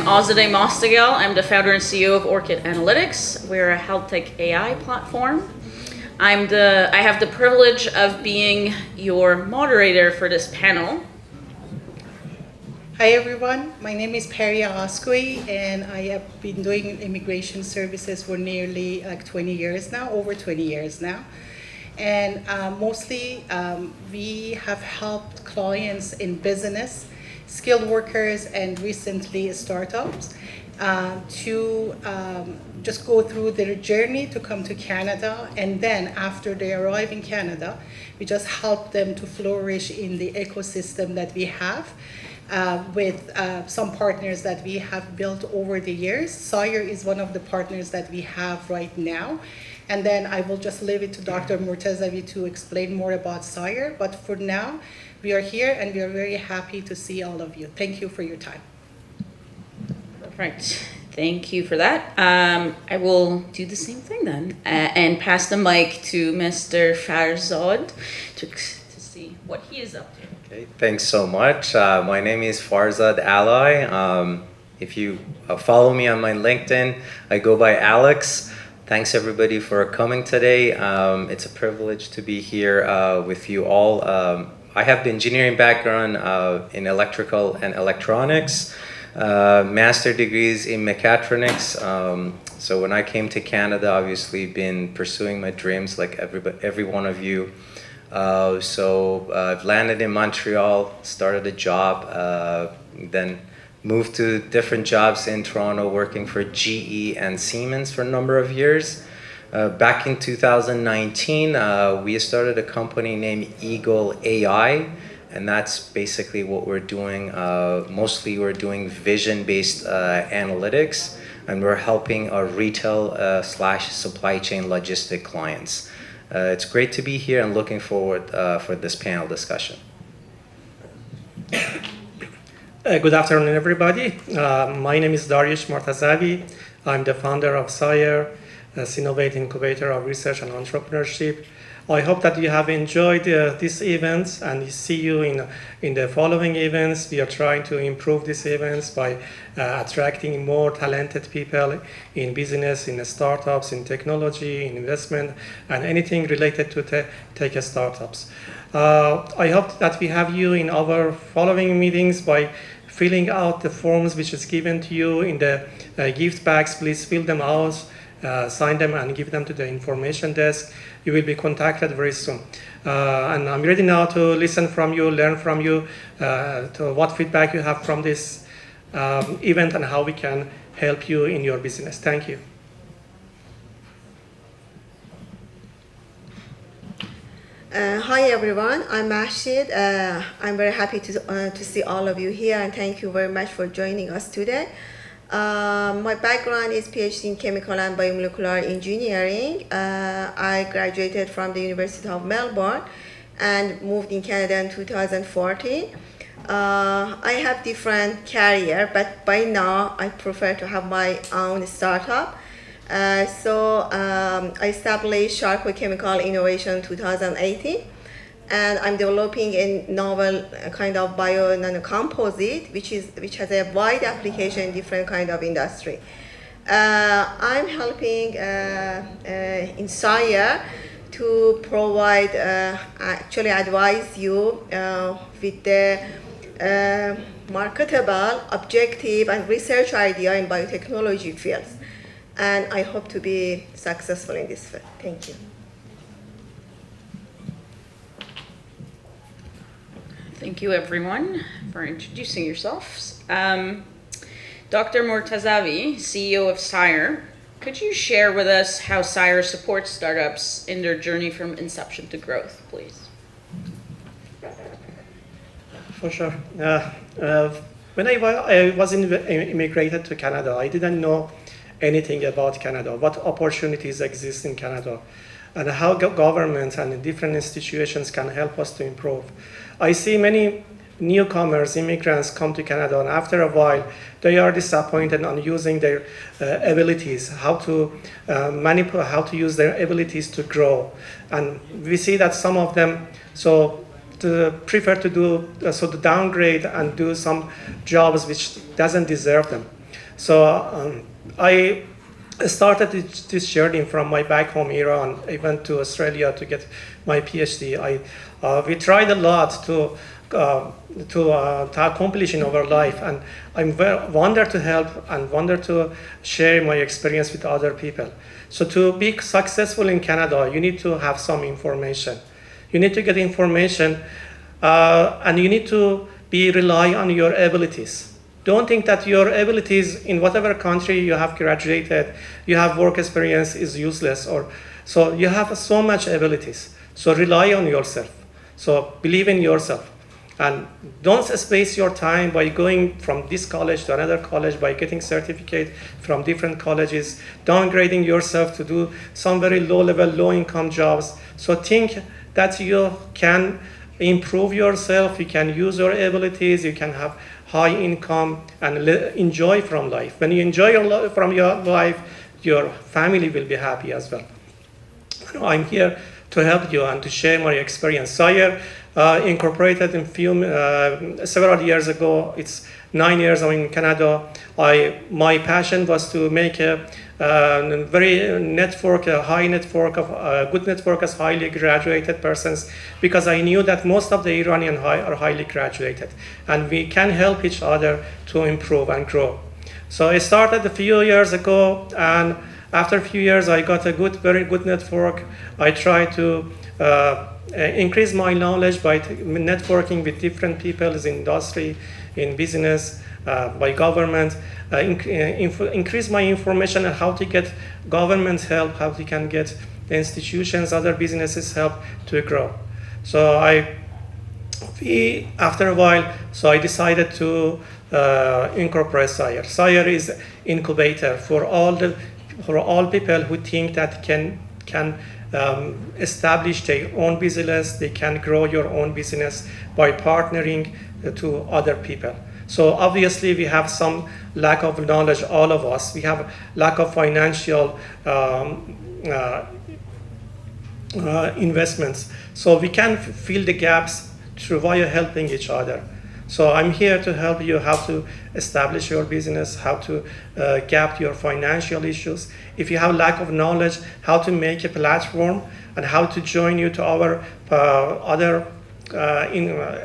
Azadeh Mostagal. I'm the founder and CEO of Orchid Analytics. We're a health tech AI platform. I have the privilege of being your moderator for this panel. Hi everyone, my name is Peria Oskui, and I have been doing immigration services for nearly 20 years now, over 20 years now. And mostly we have helped clients in business, skilled workers, and recently startups to just go through their journey to come to Canada. And then after they arrive in Canada, we just help them to flourish in the ecosystem that we have. With some partners that we have built over the years. SIRE is one of the partners that we have right now. And then I will just leave it to Dr. Mortazavi to explain more about SIRE. But for now, we are here and we are very happy to see all of you. Thank you for your time. Perfect. Thank you for that. I will do the same thing then and pass the mic to Mr. Farzad to see what he is up to. Okay, thanks so much. My name is Farzad Alaeai. If you follow me on my LinkedIn, I go by Alex. Thanks everybody for coming today. It's a privilege to be here with you all. I have the engineering background in electrical and electronics, master degrees in mechatronics. So when I came to Canada, obviously been pursuing my dreams like every one of you. So I've landed in Montreal, started a job, then moved to different jobs in Toronto, working for GE and Siemens for a number of years. Back in 2019, we started a company named Eaigle AI, and that's basically what we're doing. Mostly we're doing vision-based analytics, and we're helping our retail / supply chain logistic clients. It's great to be here and looking forward for this panel discussion. Good afternoon, everybody. My name is Daryoush Mortazavi. I'm the founder of SIRE, a Innovate Incubator of Research and Entrepreneurship. I hope that you have enjoyed these events and see you in the following events. We are trying to improve these events by attracting more talented people in business, in startups, in technology, in investment, and anything related to tech startups. I hope that we have you in our following meetings by filling out the forms which is given to you in the gift bags. Please fill them out, sign them, and give them to the information desk. You will be contacted very soon. And I'm ready now to listen from you, learn from you, to what feedback you have from this event and how we can help you in your business. Thank you. Hi everyone, I'm Mahshid. I'm very happy to see all of you here, and thank you very much for joining us today. My background is PhD in chemical and biomolecular engineering. I graduated from the University of Melbourne and moved in Canada in 2014. I have different career, but by now I prefer to have my own startup. So I established Sharco Chemical Innovation 2018, and I'm developing a novel kind of bio nanocomposite, which has a wide application in different kind of industry. I'm helping in SIRE to provide, actually advise you with the marketable, objective, and research idea in biotechnology fields. And I hope to be successful in this field. Thank you. Thank you, everyone, for introducing yourselves. Dr. Mortazavi, CEO of SIRE, could you share with us how SIRE supports startups in their journey from inception to growth, please? For sure. When I was immigrated to Canada, I didn't know anything about Canada, what opportunities exist in Canada, and how governments and different institutions can help us to improve. I see many newcomers, immigrants come to Canada, and after a while, they are disappointed on using their abilities, how to manipulate, how to use their abilities to grow. And we see that some of them prefer to downgrade and do some jobs which doesn't deserve them. So I started this journey from my back home Iran. I went to Australia to get my PhD. We tried a lot to accomplish in our life, and I'm wonder to help and wonder to share my experience with other people. So to be successful in Canada, you need to have some information. You need to get information, and you need to rely on your abilities. Don't think that your abilities in whatever country you have graduated, you have work experience is useless, so you have so much abilities. So rely on yourself. So believe in yourself. And don't space your time by going from this college to another college, by getting certificate from different colleges, downgrading yourself to do some very low-level, low-income jobs. So think that you can improve yourself, you can use your abilities, you can have high income and enjoy from life. When you enjoy from your life, your family will be happy as well. I'm here to help you and to share my experience. SIRE incorporated several years ago. It's 9 years I'm in Canada. My passion was to make a very network, a high network of good network as highly graduated persons, because I knew that most of the Iranian are highly graduated, and we can help each other to improve and grow. So I started a few years ago, and after a few years, I got a very good network. I tried to increase my knowledge by networking with different people in industry, in business, by government, increase my information on how to get government help, how we can get the institutions, other businesses help to grow. So after a while, so I decided to incorporate SIRE. SIRE is incubator for all people who think that can establish their own business. They can grow your own business by partnering to other people. So obviously we have some lack of knowledge, all of us. We have lack of financial investments. So we can fill the gaps through via helping each other. So I'm here to help you how to establish your business, how to gap your financial issues. If you have lack of knowledge, how to make a platform and how to join you to our other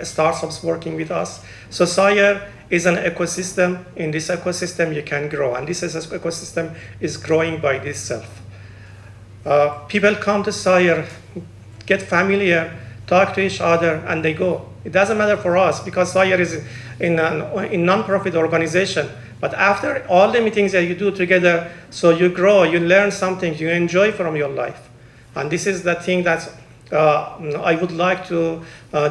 startups working with us. So SIRE is an ecosystem. In this ecosystem, you can grow, and this ecosystem is growing by itself. People come to SIRE, get familiar, talk to each other, and they go. It doesn't matter for us because SIRE is in non-profit organization. But after all the meetings that you do together, so you grow, you learn something, you enjoy from your life. And this is the thing that I would like to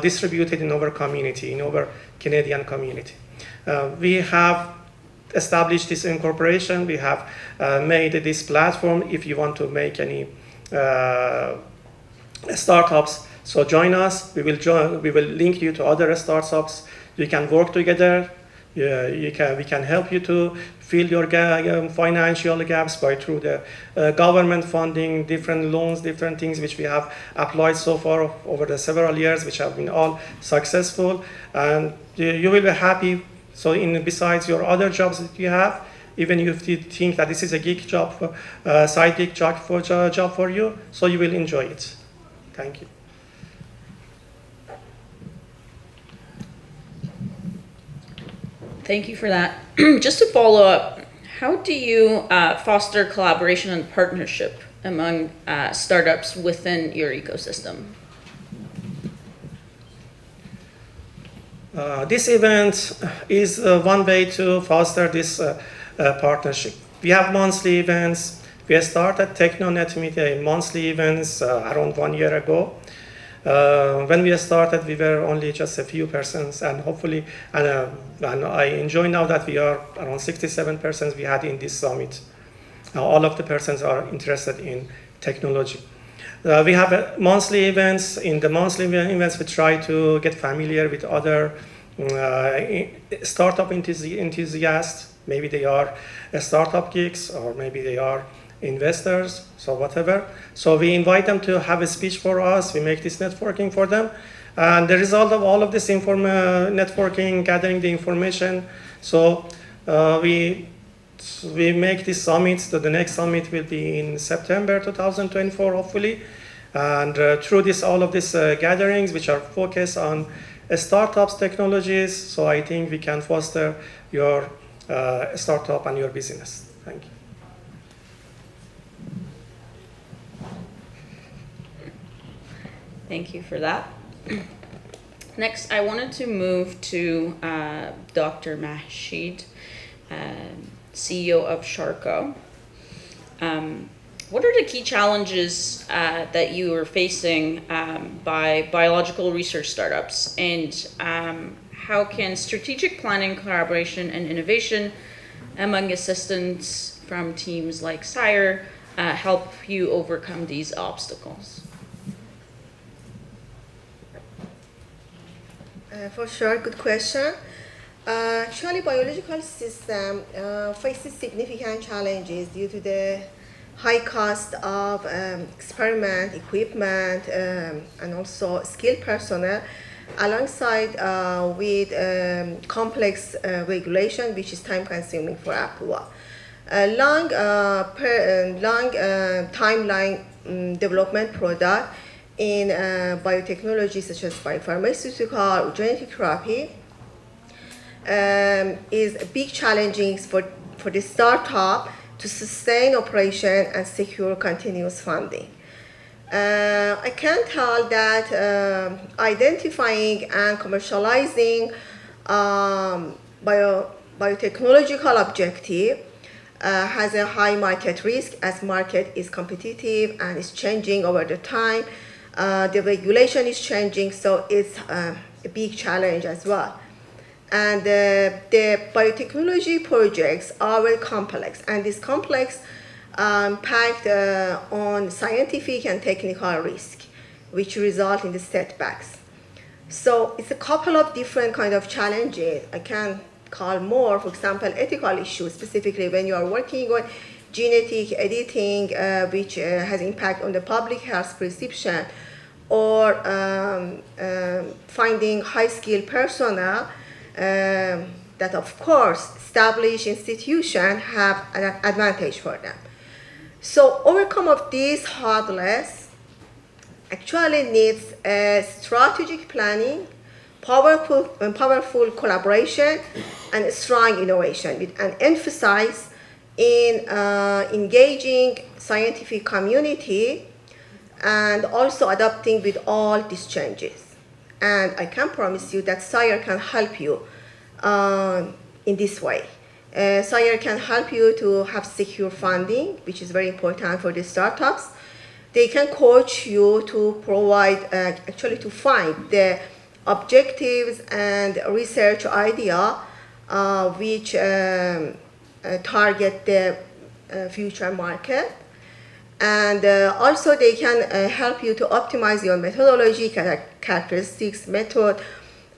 distribute it in our community, in our Canadian community. We have established this incorporation. We have made this platform. If you want to make any startups, so join us. We will link you to other startups. You can work together. We can help you to fill your financial gaps through the government funding, different loans, different things which we have applied so far over the several years, which have been all successful, and you will be happy. So besides your other jobs that you have, even if you think that this is a gig job, side gig job for you, so you will enjoy it. Thank you. Thank you for that. Just to follow up, how do you foster collaboration and partnership among startups within your ecosystem? This event is one way to foster this partnership. We have monthly events. We started TechnoNet monthly events around 1 year ago. When we started, we were only just a few persons, and hopefully, and I enjoy now that we are around 67 persons we had in this summit. All of the persons are interested in technology. We have monthly events. In the monthly events, we try to get familiar with other startup enthusiasts. Maybe they are startup geeks, or maybe they are investors, so whatever. So we invite them to have a speech for us. We make this networking for them. And the result of all of this networking, gathering the information, so we we make this summit, so the next summit will be in September 2024, hopefully. And through all of these gatherings, which are focused on startups, technologies, so I think we can foster your startup and your business. Thank you. Thank you for that. Next, I wanted to move to Dr. Mahshid, CEO of Sharco. What are the key challenges that you are facing by biological research startups, and how can strategic planning, collaboration, and innovation among assistants from teams like SIRE help you overcome these obstacles? For sure, good question. Actually, biological system faces significant challenges due to the high cost of experiment, equipment, and also skilled personnel, alongside with complex regulation, which is time-consuming for approval. Long timeline development product in biotechnology, such as biopharmaceutical or genetic therapy, is a big challenging for the startup to sustain operation and secure continuous funding. I can tell that identifying and commercializing biotechnological objective has a high market risk, as market is competitive and is changing over the time. The regulation is changing, so it's a big challenge as well. And the biotechnology projects are very complex, and this complex impact on scientific and technical risk, which result in the setbacks. So it's a couple of different kind of challenges. I can call more, for example, ethical issues, specifically when you are working on genetic editing, which has impact on the public health perception, or finding high-skilled personnel that, of course, established institutions have an advantage for them. So overcome of these hurdles actually needs strategic planning, powerful collaboration, and strong innovation, with an emphasis in engaging scientific community and also adapting with all these changes. And I can promise you that SIRE can help you in this way. SIRE can help you to have secure funding, which is very important for the startups. They can coach you to provide, actually to find the objectives and research idea which target the future market. And also they can help you to optimize your methodology, characteristics, method,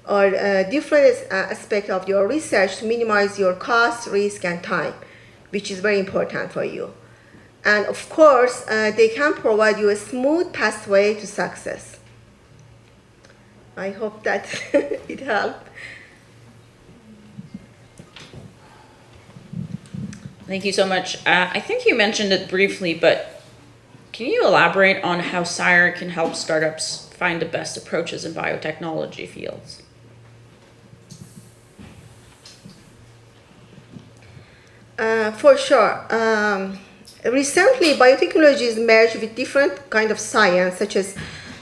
or different aspect of your research to minimize your cost, risk, and time, which is very important for you. And of course, they can provide you a smooth pathway to success. I hope that it helped. Thank you so much. I think you mentioned it briefly, but can you elaborate on how SIRE can help startups find the best approaches in biotechnology fields? For sure. Recently, biotechnology is merged with different kind of science, such as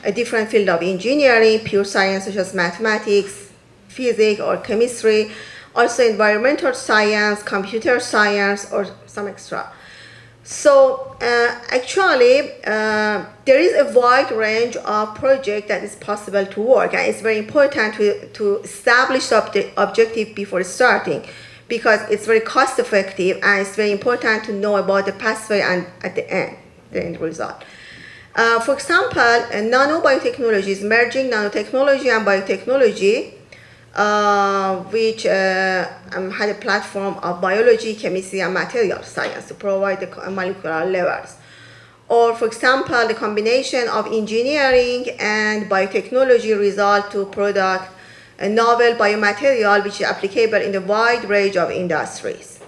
a different field of engineering, pure science, such as mathematics, physics, or chemistry, also environmental science, computer science, or some extra. So actually, there is a wide range of projects that is possible to work, and it's very important to establish the objective before starting, because it's very cost effective, and it's very important to know about the pathway and at the end result. For example, nanobiotechnology is merging nanotechnology and biotechnology, which had a platform of biology, chemistry, and material science to provide the molecular levels. Or, for example, the combination of engineering and biotechnology result to product a novel biomaterial which is applicable in a wide range of industries.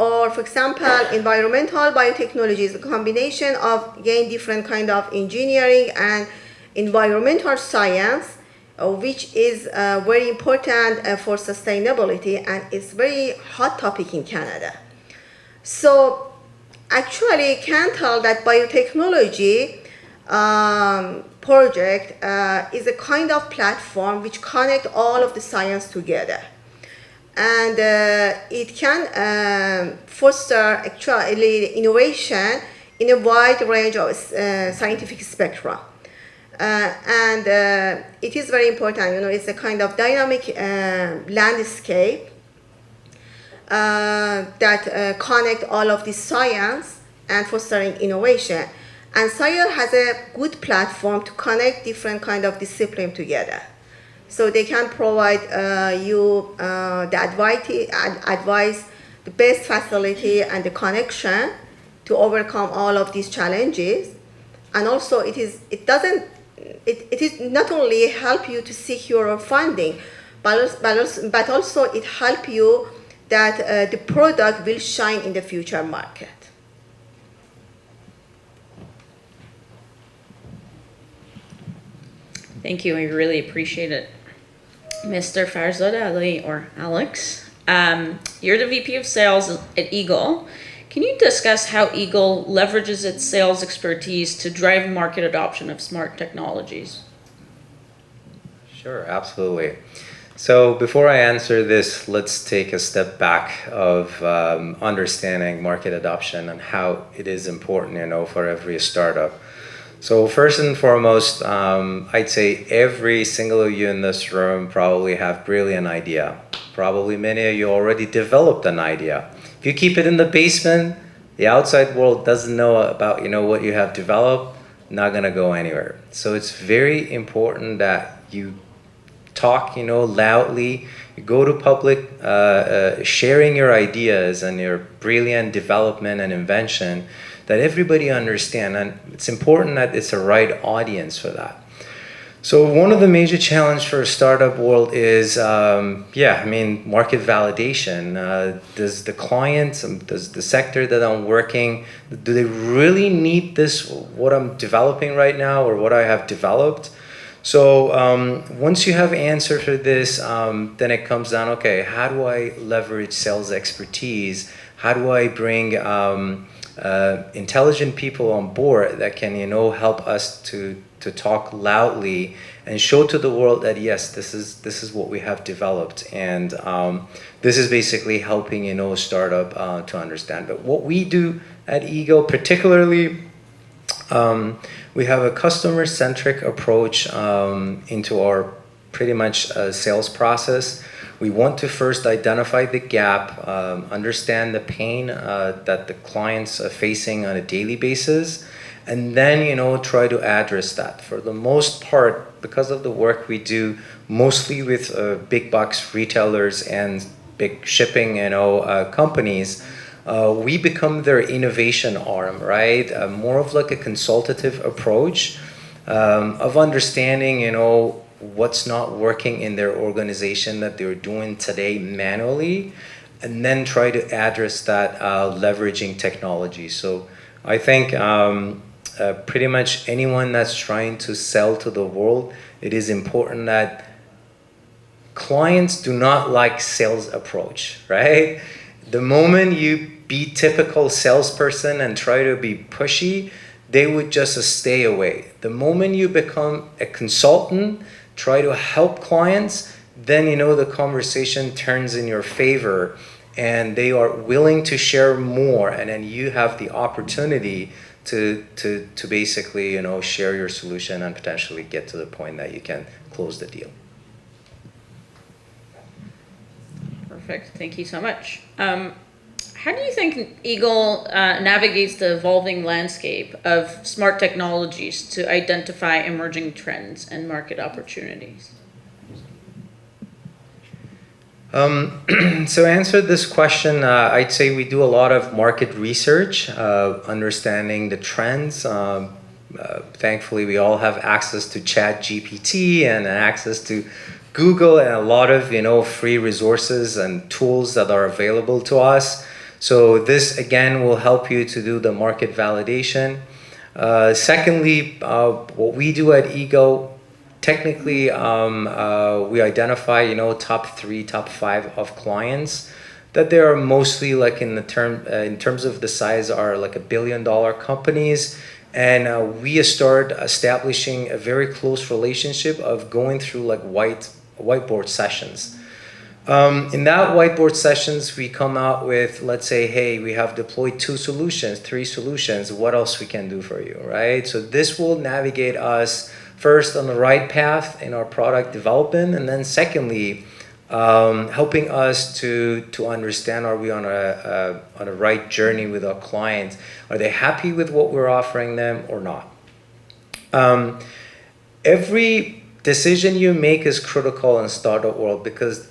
Or for example, environmental biotechnology is a combination of, again, different kind of engineering and environmental science, which is very important for sustainability, and it's very hot topic in Canada. So actually, can tell that biotechnology project is a kind of platform which connect all of the science together. And it can foster actually innovation in a wide range of scientific spectrum. And it is very important, it's a kind of dynamic landscape that connect all of this science and fostering innovation. And SIRE has a good platform to connect different kind of discipline together. So they can provide you the advice, the best facility, and the connection to overcome all of these challenges. And also, it is not only help you to secure funding, but also it help you that the product will shine in the future market. Thank you. I really appreciate it. Mr. Farzad Ali, or Alex, you're the VP of Sales at Eaigle. Can you discuss how Eaigle leverages its sales expertise to drive market adoption of smart technologies? Sure, absolutely. So before I answer this, let's take a step back of understanding market adoption and how it is important, for every startup. So first and foremost, I'd say every single of you in this room probably have brilliant idea. Probably many of you already developed an idea. If you keep it in the basement, the outside world doesn't know about what you have developed, not gonna go anywhere. So it's very important that you talk loudly, you go to public, sharing your ideas and your brilliant development and invention, that everybody understand, and it's important that it's a right audience for that. So one of the major challenges for a startup world is, market validation. Does the clients, does the sector that I'm working, do they really need this, what I'm developing right now or what I have developed? So once you have answer for this, then it comes down, okay, how do I leverage sales expertise? How do I bring intelligent people on board that can, help us to talk loudly and show to the world that yes, this is what we have developed, and this is basically helping a startup to understand. But what we do at Eaigle, particularly, we have a customer-centric approach into our pretty much sales process. We want to first identify the gap, understand the pain that the clients are facing on a daily basis, and then try to address that. For the most part, because of the work we do mostly with big box retailers and big shipping companies, we become their innovation arm, right? More of like a consultative approach of understanding what's not working in their organization that they're doing today manually, and then try to address that leveraging technology. So I think pretty much anyone that's trying to sell to the world, it is important that clients do not like sales approach, right? The moment you be typical salesperson and try to be pushy, they would just stay away. The moment you become a consultant, try to help clients, then the conversation turns in your favor and they are willing to share more, and then you have the opportunity to basically share your solution and potentially get to the point that you can close the deal. Perfect. Thank you so much. How do you think Eaigle navigates the evolving landscape of smart technologies to identify emerging trends and market opportunities? So answer this question, I'd say we do a lot of market research, understanding the trends. Thankfully, we all have access to ChatGPT and access to Google and a lot of free resources and tools that are available to us. So this again will help you to do the market validation. Secondly, what we do at Eaigle, technically we identify, you know, top 3, top 5 of clients that they are mostly like in terms of the size are like $1 billion companies. And we start establishing a very close relationship of going through like whiteboard sessions. In that whiteboard sessions, we come out with, let's say, hey, we have deployed 2 solutions, 3 solutions. What else we can do for you, right? So this will navigate us first on the right path in our product development, and then secondly, helping us to understand, are we on a right journey with our clients? Are they happy with what we're offering them or not? Every decision you make is critical in startup world because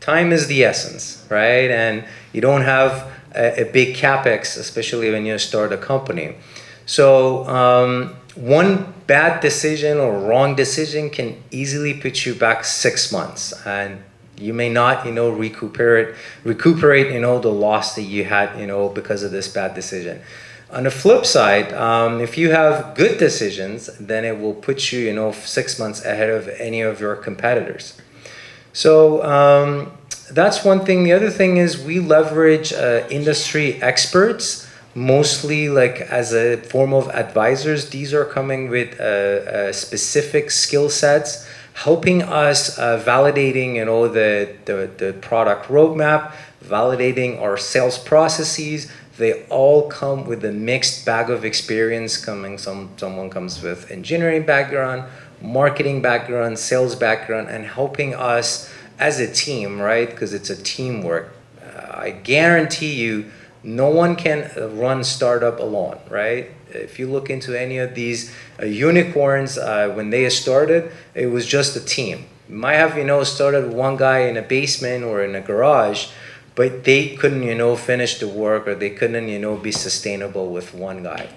time is the essence, right? And you don't have a big capex, especially when you start a company. So one bad decision or wrong decision can easily put you back 6 months, and you may not, you know, recuperate, you know, the loss that you had, you know, because of this bad decision. On the flip side, if you have good decisions, then it will put you, you know, 6 months ahead of any of your competitors. So that's one thing. The other thing is we leverage industry experts, mostly like as a form of advisors. These are coming with specific skill sets, helping us validating, you know, the product roadmap, validating our sales processes. They all come with a mixed bag of experience. Someone comes with engineering background, marketing background, sales background, and helping us as a team, right? Because it's a teamwork. I guarantee you, no one can run startup alone, right? If you look into any of these unicorns, when they started, it was just a team. You might have, you know, started one guy in a basement or in a garage, but they couldn't, you know, finish the work, or they couldn't, you know, be sustainable with one guy.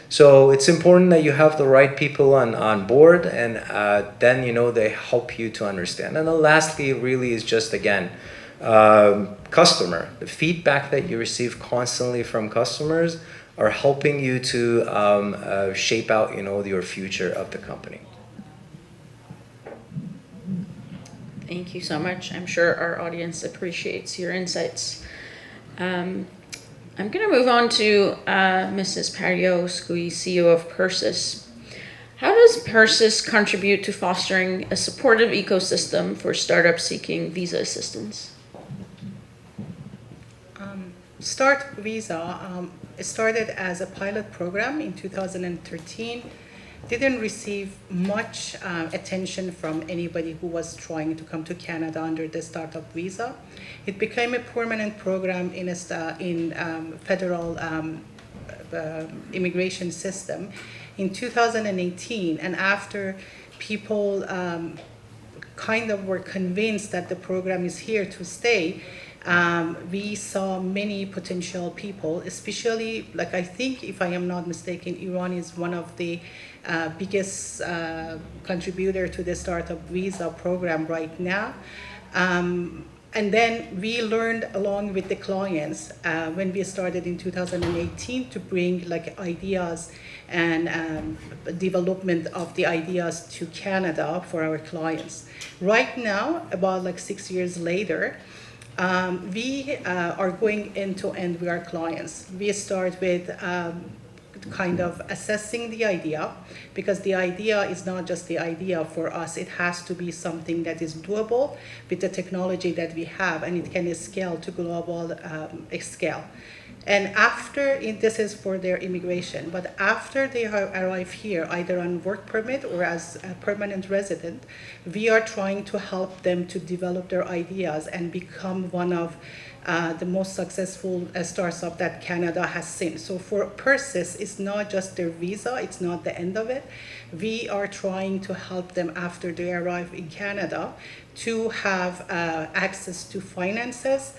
So it's important that you have the right people on board, and then, you know, they help you to understand. And then lastly, really is just, again, customer. The feedback that you receive constantly from customers are helping you to shape out, you know, your future of the company. Thank you so much. I'm sure our audience appreciates your insights. I'm going to move on to Mrs. Daryoush, CEO of Persis. How does Persis contribute to fostering a supportive ecosystem for startups seeking visa assistance? Start Visa started as a pilot program in 2013. Didn't receive much attention from anybody who was trying to come to Canada under the startup visa. It became a permanent program in federal immigration system in 2018, and after people kind of were convinced that the program is here to stay, we saw many potential people, especially, like, I think, if I am not mistaken, Iran is one of the biggest contributor to the startup visa program right now. And then we learned along with the clients when we started in 2018 to bring like ideas and development of the ideas to Canada for our clients. Right now, about like 6 years later, we are going end to end with our clients. We start with kind of assessing the idea, because the idea is not just the idea for us. It has to be something that is doable with the technology that we have, and it can scale to global scale. And after, this is for their immigration, but after they arrive here, either on work permit or as a permanent resident, we are trying to help them to develop their ideas and become one of the most successful startup that Canada has seen. So for Persis, it's not just their visa, it's not the end of it. We are trying to help them after they arrive in Canada to have access to finances,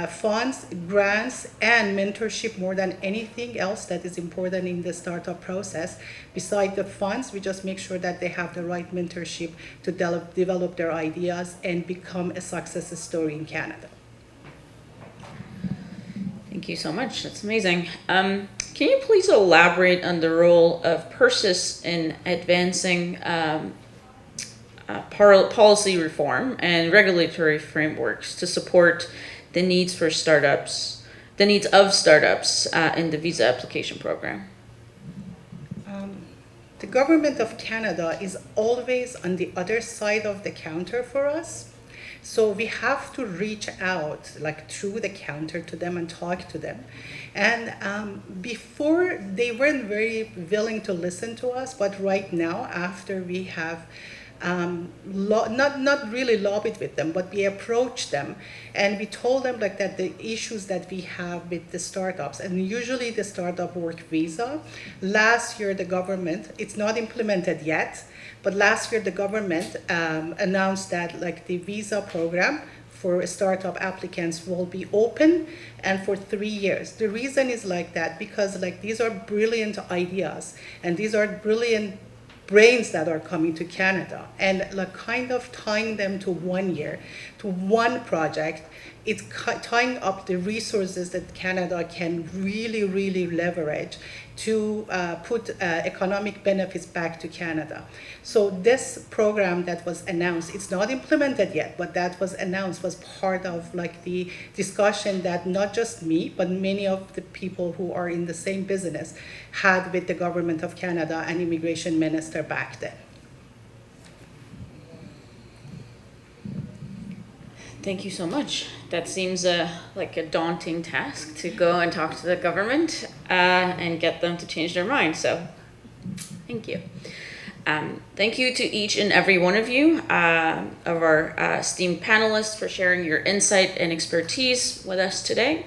funds, grants, and mentorship more than anything else that is important in the startup process. Besides the funds, we just make sure that they have the right mentorship to develop their ideas and become a success story in Canada. Thank Thank you so much. That's amazing. Can you please elaborate on the role of Persis in advancing policy reform and regulatory frameworks to support the needs of startups in the visa application program? The government of Canada is always on the other side of the counter for us. So we have to reach out like through the counter to them and talk to them. And before they weren't very willing to listen to us, but right now after we have not really lobbied with them, but we approached them and we told them like that the issues that we have with the startups, and usually the startup work visa, last year the government, it's not implemented yet, but last year the government announced that like the visa program for startup applicants will be open and for 3 years. The reason is like that because like these are brilliant ideas and these are brilliant brains that are coming to Canada, and like kind of tying them to 1 year, to one project, it's tying up the resources that Canada can really, really leverage to put economic benefits back to Canada. So this program that was announced, it's not implemented yet, but that was announced was part of like the discussion that not just me, but many of the people who are in the same business had with the government of Canada and immigration minister back then. Thank you so much. That seems like a daunting task to go and talk to the government and get them to change their mind. So thank you. Thank you to each and every one of you, of our esteemed panelists, for sharing your insight and expertise with us today.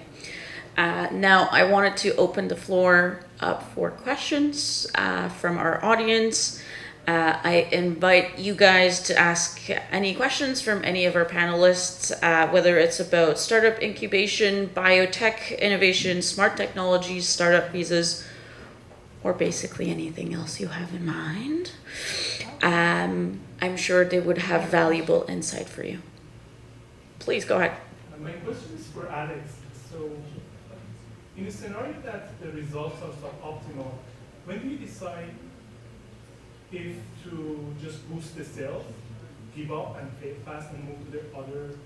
Now I wanted to open the floor up for questions from our audience. I invite you guys to ask any questions from any of our panelists, whether it's about startup incubation, biotech innovation, smart technologies, startup visas, or basically anything else you have in mind. I'm sure they would have valuable insight for you. Please go ahead. My question is for Alex. So, in a scenario that the results are suboptimal, when do you decide if to just boost the sales, give up and fail fast and move to the other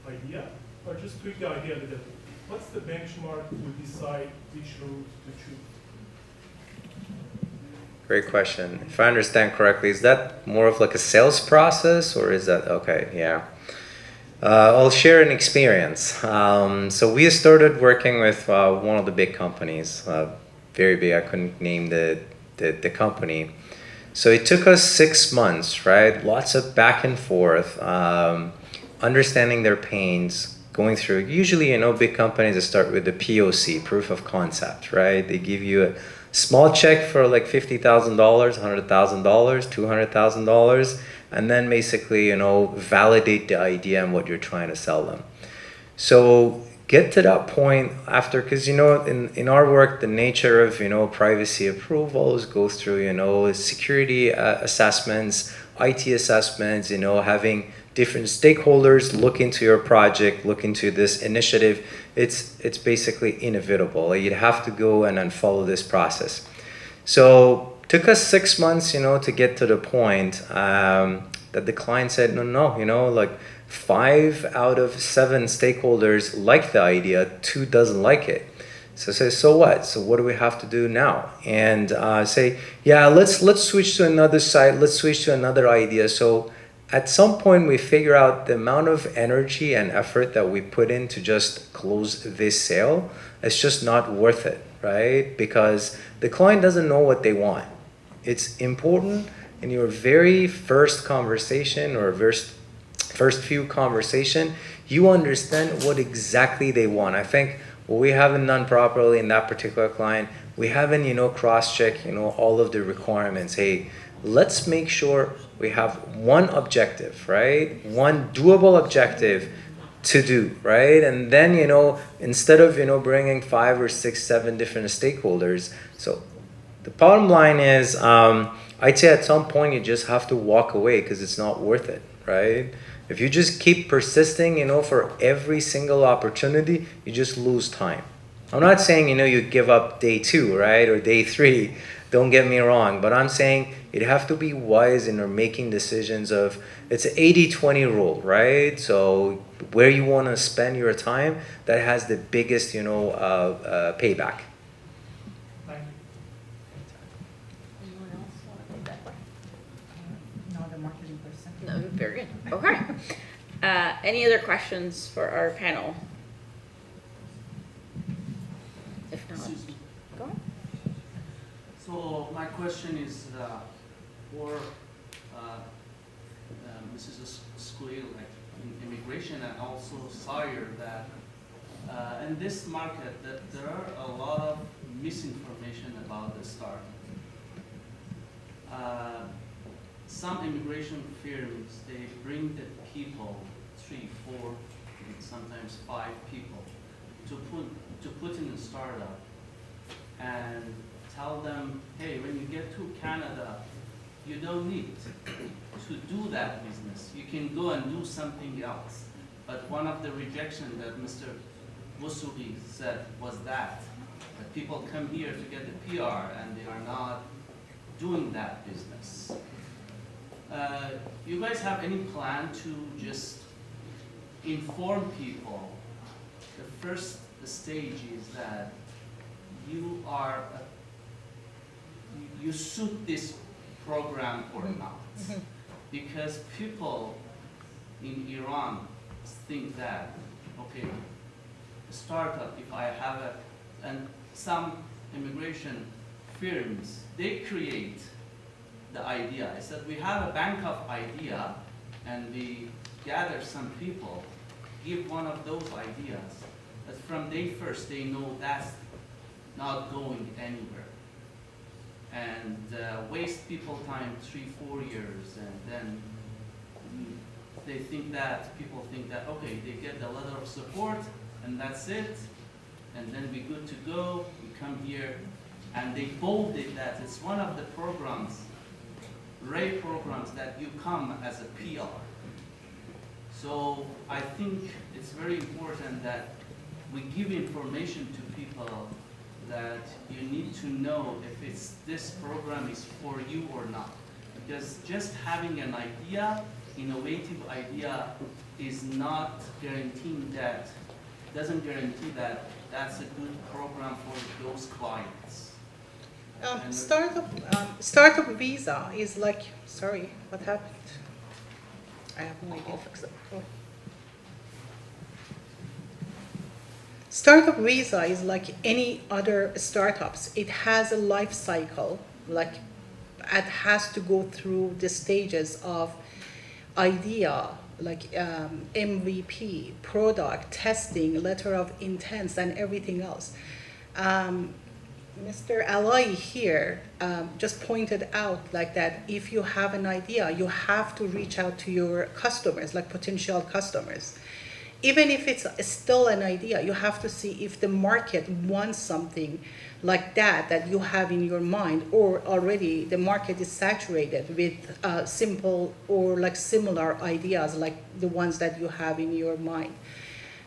idea, or just tweak the idea a little bit? What's the benchmark to decide which route to choose? Great question. If I understand correctly, is that more of like a sales process, or is that, okay, yeah. I'll share an experience. So we started working with one of the big companies, very big, I couldn't name the company. So it took us 6 months, right? Lots of back and forth, understanding their pains, going through. Usually, big companies that start with the POC, proof of concept, right? They give you a small check for like $50,000, $100,000, $200,000, and then basically, validate the idea and what you're trying to sell them. So get to that point after, because in our work, the nature of privacy approvals goes through security assessments, IT assessments, having different stakeholders look into your project, look into this initiative. It's basically inevitable. You'd have to go and follow this process. So took us 6 months to get to the point that the client said no, like 5 out of 7 stakeholders like the idea, 2 doesn't like it. So say, so what? So what do we have to do now? And say, yeah, let's switch to another site. Let's switch to another idea. So at some point we figure out the amount of energy and effort that we put in to just close this sale. It's just not worth it, right? Because the client doesn't know what they want. It's important in your very first conversation or first few conversation, you understand what exactly they want. I think what we haven't done properly in that particular client, we haven't, cross-checked, all of the requirements. Hey, let's make sure we have one objective, right? One doable objective to do, right? And then, instead of, bringing 5 or 6, 7 different stakeholders. So the bottom line is, I'd say at some point you just have to walk away because it's not worth it, right? If you just keep persisting, for every single opportunity, you just lose time. I'm not saying, you give up day 2, right, or day 3. Don't get me wrong, but I'm saying you have to be wise in your making decisions of, it's an 80-20 rule, right? So where you want to spend your time, that has the biggest, payback. Thank you. Anyone else want to take that one? No, the marketing person. No, very good. Okay. Any other questions for our panel? If not, Excuse me. go ahead. So my question is for Mrs. Squeal, like in immigration and also SIRE, that in this market that there are a lot of misinformation about the startup. Some immigration firms, they bring the people, 3, 4, sometimes 5 people, to put in a startup and tell them, hey, when you get to Canada, you don't need to do that business. You can go and do something else. But one of the rejections that Mr. Wusugi said was that people come here to get the PR and they are not doing that business. You guys have any plan to just inform people? The first stage is that you suit this program or not. Because people in Iran think that, okay, a startup, if I have and some immigration firms, they create the idea. I said, we have a bank of idea, and we gather some people, give one of those ideas, but from day first, they know that's not going anywhere. And waste people time 3-4 years, and then people think that, okay, they get a letter of support, and that's it, and then we're good to go, we come here, and they bolded that it's one of the programs, rare programs, that you come as a PR. So I think it's very important that we give information to people that you need to know if this program is for you or not. Because just having an idea, innovative idea, is not guaranteeing that, doesn't guarantee that that's a good program for those clients. Startup visa is like, sorry, what happened? I have no idea. Startup visa is like any other startups. It has a life cycle, like it has to go through the stages of idea, like MVP, product, testing, letter of intents, and everything else. Mr. Alaeai here just pointed out like that if you have an idea, you have to reach out to your customers, like potential customers. Even if it's still an idea, you have to see if the market wants something like that you have in your mind, or already the market is saturated with simple or like similar ideas like the ones that you have in your mind.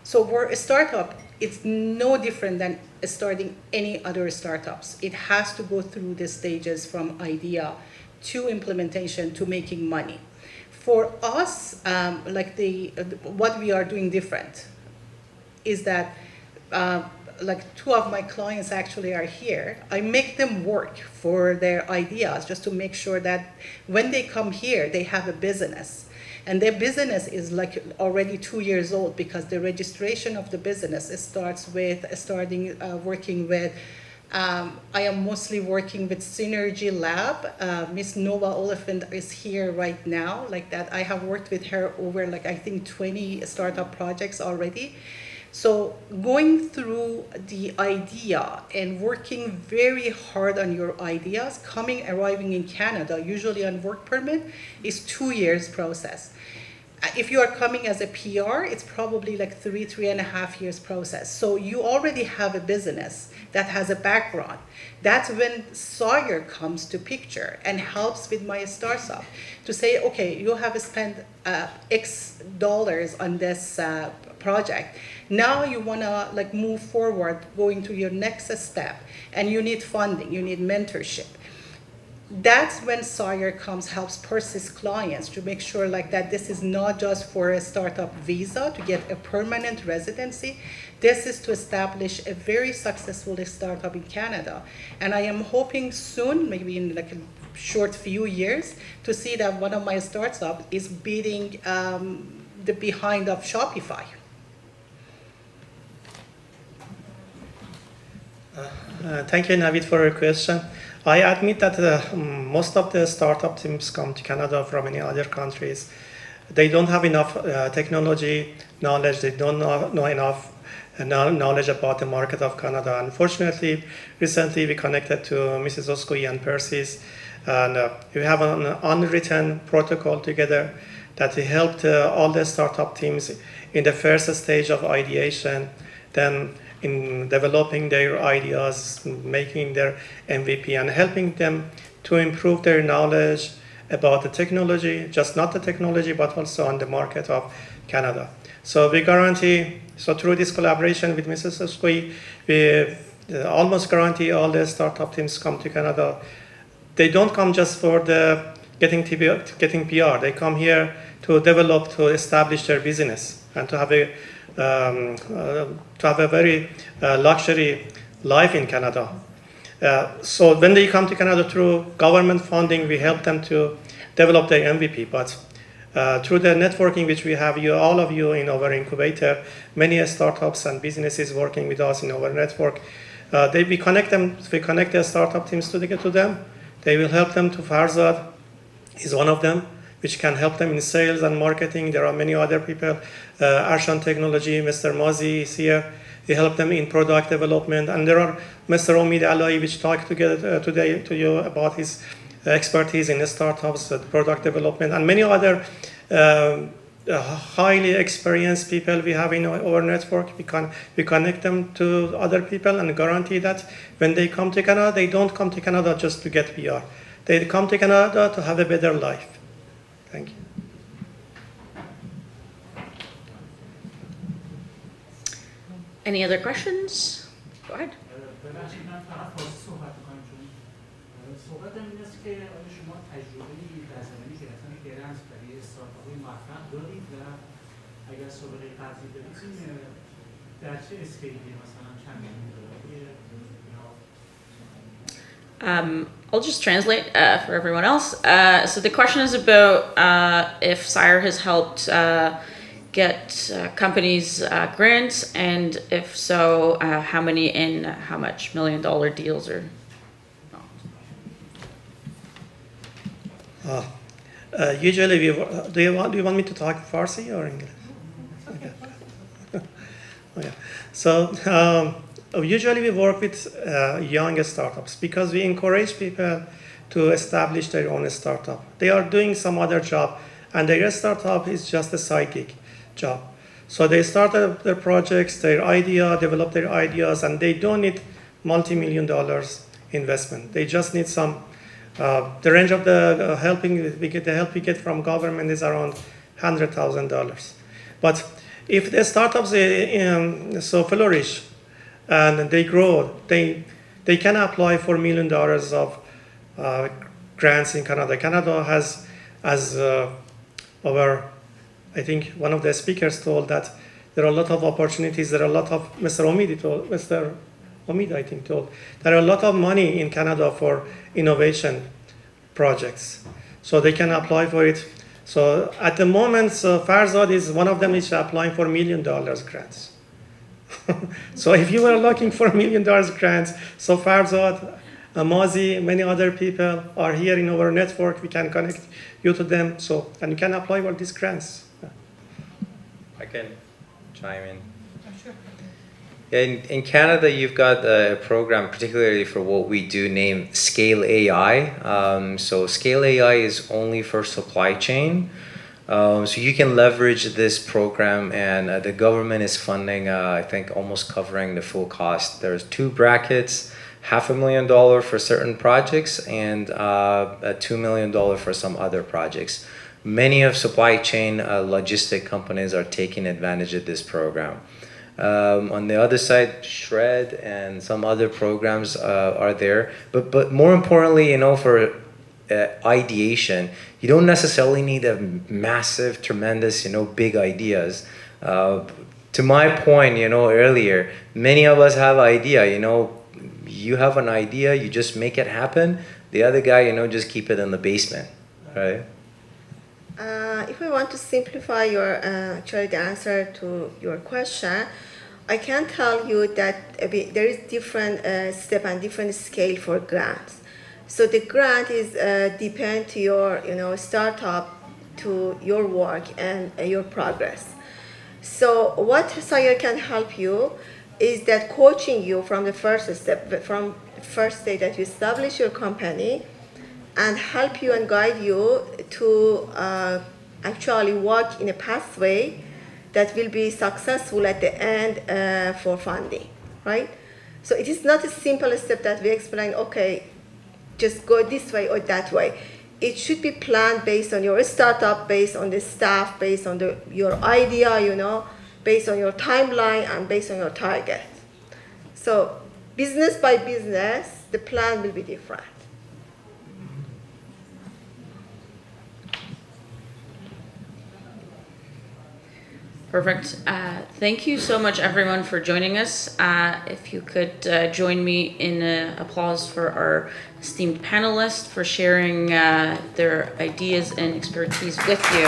So for a startup, it's no different than starting any other startups. It has to go through the stages from idea to implementation to making money. For us, what we are doing different is that like 2 of my clients actually are here. I make them work for their ideas just to make sure that when they come here, they have a business. And their business is like already 2 years old, because the registration of the business starts with working with, I am mostly working with Synergy Lab. Miss Nova Oliphant is here right now, like that. I have worked with her over like, I think 20 startup projects already. So going through the idea and working very hard on your ideas, arriving in Canada, usually on work permit, is 2 years process. If you are coming as a PR, it's probably like 3.5 years process. So you already have a business that has a background. That's when SIRE comes to picture and helps with my startup to say, okay, you have spent X dollars on this project. Now you want to like move forward, going to your next step, and you need funding, you need mentorship. That's when SIRE comes, helps persist clients to make sure like that this is not just for a startup visa to get a permanent residency. This is to establish a very successful startup in Canada. And I am hoping soon, maybe in like a short few years, to see that one of my startups is beating the behind of Shopify. Thank you, Navid, for your question. I admit that most of the startup teams come to Canada from many other countries. They don't have enough technology knowledge. They don't know enough knowledge about the market of Canada. Unfortunately, recently we connected to Mrs. Oskui and Persis, and we have an unwritten protocol together that helped all the startup teams in the first stage of ideation, then in developing their ideas, making their MVP, and helping them to improve their knowledge about the technology, just not the technology, but also on the market of Canada. So we guarantee, so through this collaboration with Mrs. Oskui, we almost guarantee all the startup teams come to Canada. They don't come just for the getting PR. They come here to develop, to establish their business, and to have a very luxury life in Canada. So when they come to Canada through government funding, we help them to develop their MVP. But through the networking which we have, all of you in our incubator, many startups and businesses working with us in our network, we connect the startup teams to them. They will help them to Farzad is one of them, which can help them in sales and marketing. There are many other people. Arshan Technology, Mr. Mazi is here. We help them in product development. And there are Mr. Omid Alaeai, which talked together today to you about his expertise in startups, product development, and many other highly experienced people we have in our network. We connect them to other people and guarantee that when they come to Canada, they don't come to Canada just to get PR. They come to Canada to have a better life. Thank you. Any other questions? Go ahead. ببخشید من فقط فارسی صحبت می‌کنم چون صحبتم این است که آیا شما تجربه‌ای در زمینه گرفتن گرانت برای استارتاپ‌های موفق دارید و اگر سابقه قبلی دارید در چه اسکیلی مثلا چند میلیون دلاری I'll just translate for everyone else. So the question is about if SIRE has helped get companies grants, and if so, how many and how much $1 million deals or? Usually, do you want me to talk Farsi or English? Okay. Okay. So usually we work with young startups because we encourage people to establish their own startup. They are doing some other job, and their startup is just a side gig job. So they start their projects, their develop their ideas, and they don't need multi-million-dollar investment. They just need some. The range of the help we get from government is around $100,000. But if the startups so flourish and they grow, they can apply for $1 million of grants in Canada. Canada has, as I think one of the speakers told, that there are a lot of opportunities. There are a lot of Mr. Omid, I think, told there are a lot of money in Canada for innovation projects, so they can apply for it. So at the moment, Farzad is one of them is applying for $1 million grants. So if you are looking for $1 million grants, so Farzad, Mazi, many other people are here in our network. We can connect you to them, and you can apply for these grants. I can chime in. In Canada, you've got a program particularly for what we do named Scale AI. So Scale AI is only for supply chain. So you can leverage this program, and the government is funding, I think, almost covering the full cost. There's 2 brackets, $500,000 for certain projects and $2 million for some other projects. many of supply chain logistic companies are taking advantage of this program. On the other side, Shred and some other programs are there. But more importantly, for ideation, you don't necessarily need a massive, tremendous, big ideas. To my point, earlier, many of us have idea, you have an idea, you just make it happen. The other guy, just keep it in the basement, right? If we want to simplify actually the answer to your question, I can tell you that there is different step and different scale for grants. So the grant is depend to your startup, to your work and your progress. So what SIRE can help you is that coaching you from the first step, from first day that you establish your company, and help you and guide you to actually walk in a pathway that will be successful at the end for funding, right? So it is not a simple step that we explain, okay, just go this way or that way. It should be planned based on your startup, based on the staff, based on your idea, based on your timeline and based on your target. So business by business, the plan will be different. Perfect. Thank you so much, everyone, for joining us. If you could join me in applause for our esteemed panelists for sharing their ideas and expertise with you.